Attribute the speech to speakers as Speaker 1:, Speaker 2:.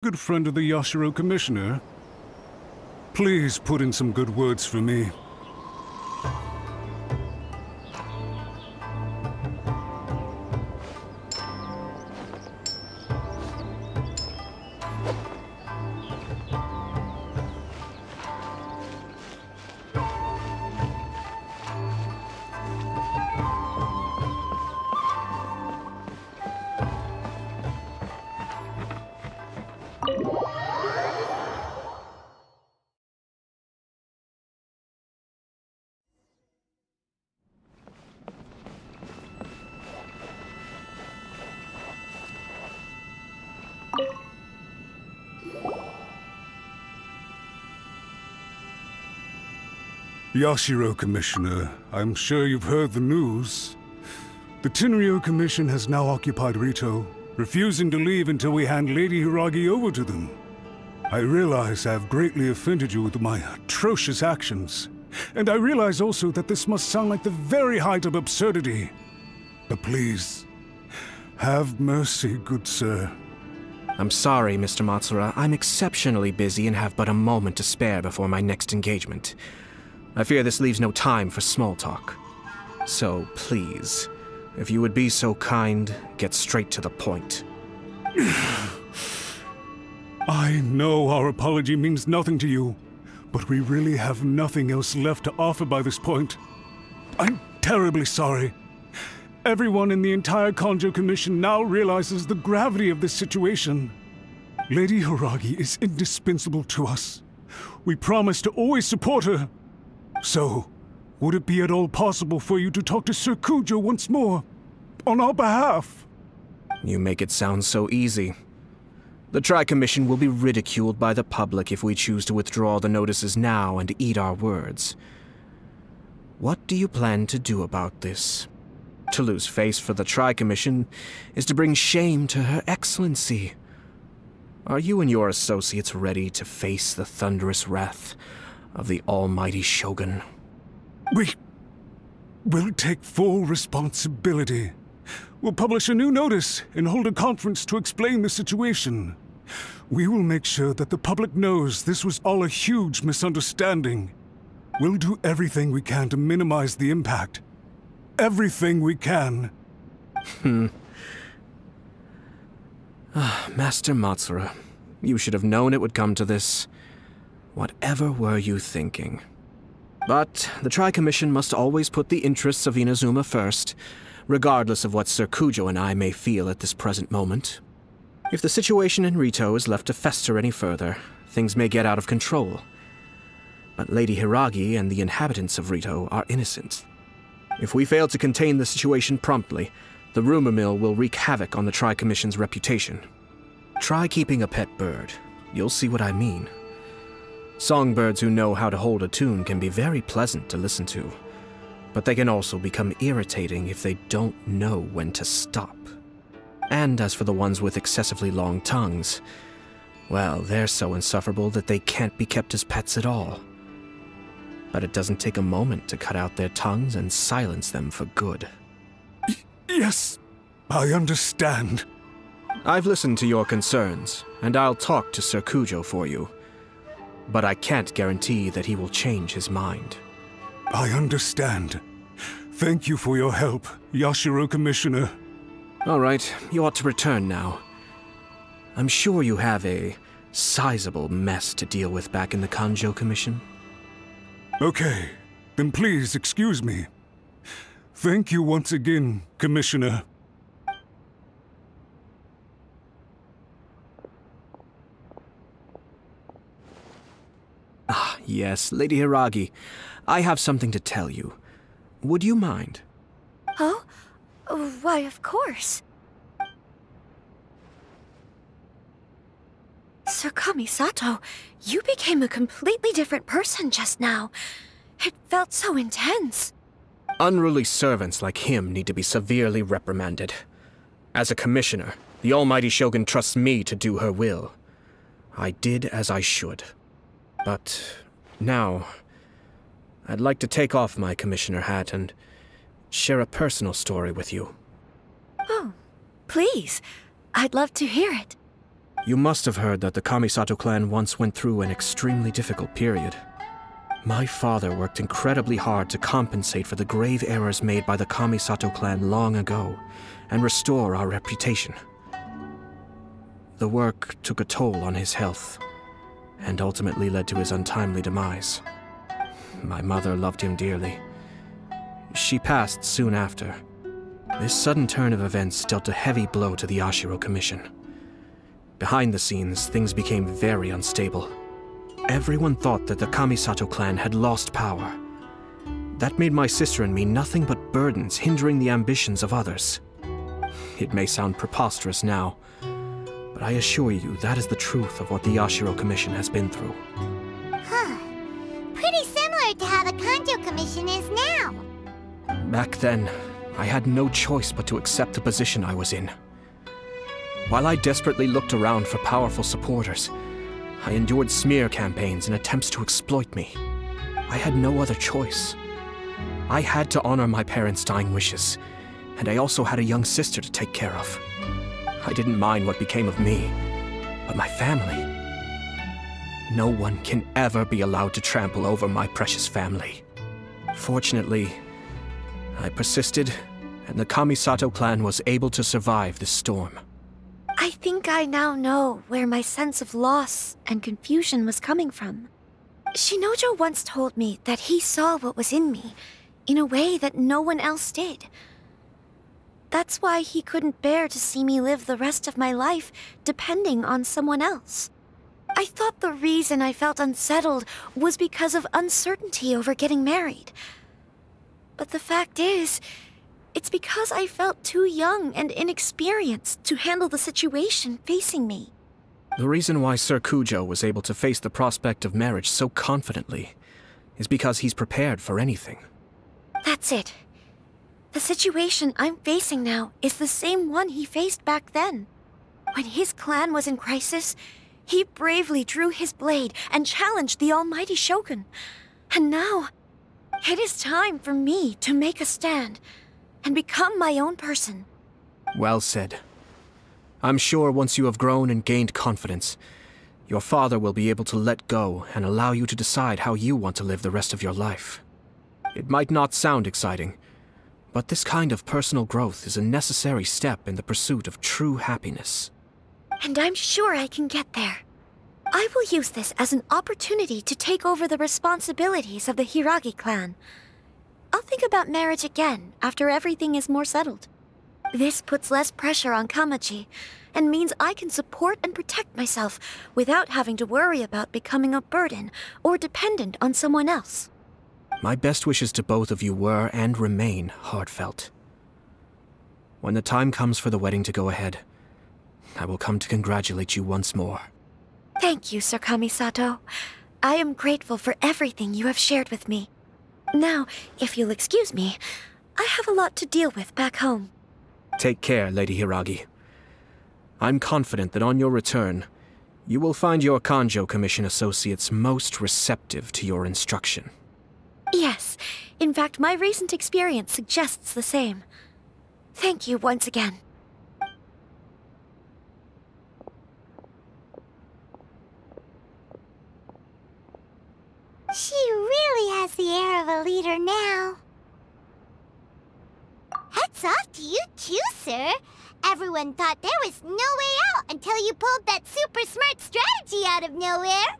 Speaker 1: good friend of the Yashiro Commissioner. Please put in some good words for me. Yashiro Commissioner, I'm sure you've heard the news. The Tenryo Commission has now occupied Rito, refusing to leave until we hand Lady Hiragi over to them. I realize I have greatly offended you with my atrocious actions, and I realize also that this must sound like the very height of absurdity. But please, have mercy, good sir.
Speaker 2: I'm sorry, Mr. Matsura. I'm exceptionally busy and have but a moment to spare before my next engagement. I fear this leaves no time for small talk. So, please, if you would be so kind, get straight to the point.
Speaker 1: I know our apology means nothing to you, but we really have nothing else left to offer by this point. I'm terribly sorry. Everyone in the entire Kanjo Commission now realizes the gravity of this situation. Lady Hiragi is indispensable to us. We promise to always support her. So, would it be at all possible for you to talk to Sir Kujo once more, on our behalf?
Speaker 2: You make it sound so easy. The Tri-Commission will be ridiculed by the public if we choose to withdraw the notices now and eat our words. What do you plan to do about this? To lose face for the Tri-Commission is to bring shame to Her Excellency. Are you and your associates ready to face the thunderous wrath of the almighty Shogun?
Speaker 1: We will take full responsibility. We'll publish a new notice and hold a conference to explain the situation. We will make sure that the public knows this was all a huge misunderstanding. We'll do everything we can to minimize the impact. Everything we can.
Speaker 2: Master Matsura, you should have known it would come to this. Whatever were you thinking? But the Tri-Commission must always put the interests of Inazuma first, regardless of what Sir Kujo and I may feel at this present moment. If the situation in Rito is left to fester any further, things may get out of control. But Lady Hiragi and the inhabitants of Rito are innocent. If we fail to contain the situation promptly, the rumor mill will wreak havoc on the Tri-Commission's reputation. Try keeping a pet bird. You'll see what I mean. Songbirds who know how to hold a tune can be very pleasant to listen to, but they can also become irritating if they don't know when to stop. And as for the ones with excessively long tongues, well, they're so insufferable that they can't be kept as pets at all. But it doesn't take a moment to cut out their tongues and silence them for good.
Speaker 1: Yes, I understand.
Speaker 2: I've listened to your concerns, and I'll talk to Sir Kujo for you. But I can't guarantee that he will change his mind.
Speaker 1: I understand. Thank you for your help, Yashiro Commissioner.
Speaker 2: All right, you ought to return now. I'm sure you have a sizable mess to deal with back in the Kanjo Commission.
Speaker 1: Okay, then please excuse me. Thank you once again, Commissioner.
Speaker 2: Ah, yes, Lady Hiragi. I have something to tell you. Would you mind?
Speaker 3: Oh? Why, of course. Sir Kamisato, you became a completely different person just now. It felt so intense.
Speaker 2: Unruly servants like him need to be severely reprimanded. As a commissioner, the almighty Shogun trusts me to do her will. I did as I should. But now, I'd like to take off my commissioner hat and share a personal story with you.
Speaker 3: Oh, please. I'd love to hear it.
Speaker 2: You must have heard that the Kamisato clan once went through an extremely difficult period. My father worked incredibly hard to compensate for the grave errors made by the Kamisato clan long ago, and restore our reputation. The work took a toll on his health, and ultimately led to his untimely demise. My mother loved him dearly. She passed soon after. This sudden turn of events dealt a heavy blow to the Ashiro Commission. Behind the scenes, things became very unstable. Everyone thought that the Kamisato clan had lost power. That made my sister and me nothing but burdens, hindering the ambitions of others. It may sound preposterous now, but I assure you that is the truth of what the Ashiro Commission has been through.
Speaker 4: Huh. Pretty similar to how the Kanjo Commission is now.
Speaker 2: Back then, I had no choice but to accept the position I was in. While I desperately looked around for powerful supporters, I endured smear campaigns and attempts to exploit me. I had no other choice. I had to honor my parents' dying wishes, and I also had a young sister to take care of. I didn't mind what became of me, but my family. No one can ever be allowed to trample over my precious family. Fortunately, I persisted, and the Kamisato clan was able to survive this storm.
Speaker 3: I think I now know where my sense of loss and confusion was coming from. Shinojo once told me that he saw what was in me in a way that no one else did. That's why he couldn't bear to see me live the rest of my life depending on someone else. I thought the reason I felt unsettled was because of uncertainty over getting married. But the fact is, it's because I felt too young and inexperienced to handle the situation facing me.
Speaker 2: The reason why Sir Kujo was able to face the prospect of marriage so confidently is because he's prepared for anything.
Speaker 3: That's it. The situation I'm facing now is the same one he faced back then. When his clan was in crisis, he bravely drew his blade and challenged the almighty Shogun. And now, it is time for me to make a stand and become my own person.
Speaker 2: Well said. I'm sure once you have grown and gained confidence, your father will be able to let go and allow you to decide how you want to live the rest of your life. It might not sound exciting, but this kind of personal growth is a necessary step in the pursuit of true happiness.
Speaker 3: And I'm sure I can get there. I will use this as an opportunity to take over the responsibilities of the Hiragi clan. I'll think about marriage again after everything is more settled. This puts less pressure on Kamaji, and means I can support and protect myself without having to worry about becoming a burden or dependent on someone else.
Speaker 2: My best wishes to both of you were and remain heartfelt. When the time comes for the wedding to go ahead, I will come to congratulate you once more.
Speaker 3: Thank you, Sir Kamisato. I am grateful for everything you have shared with me. Now, if you'll excuse me, I have a lot to deal with back home.
Speaker 2: Take care, Lady Hiragi. I'm confident that on your return, you will find your Kanjo Commission associates most receptive to your instruction.
Speaker 3: Yes, in fact, my recent experience suggests the same. Thank you once again.
Speaker 4: She really has the air of a leader now. Hats off to you too, sir. Everyone thought there was no way out until you pulled that super smart strategy out of nowhere.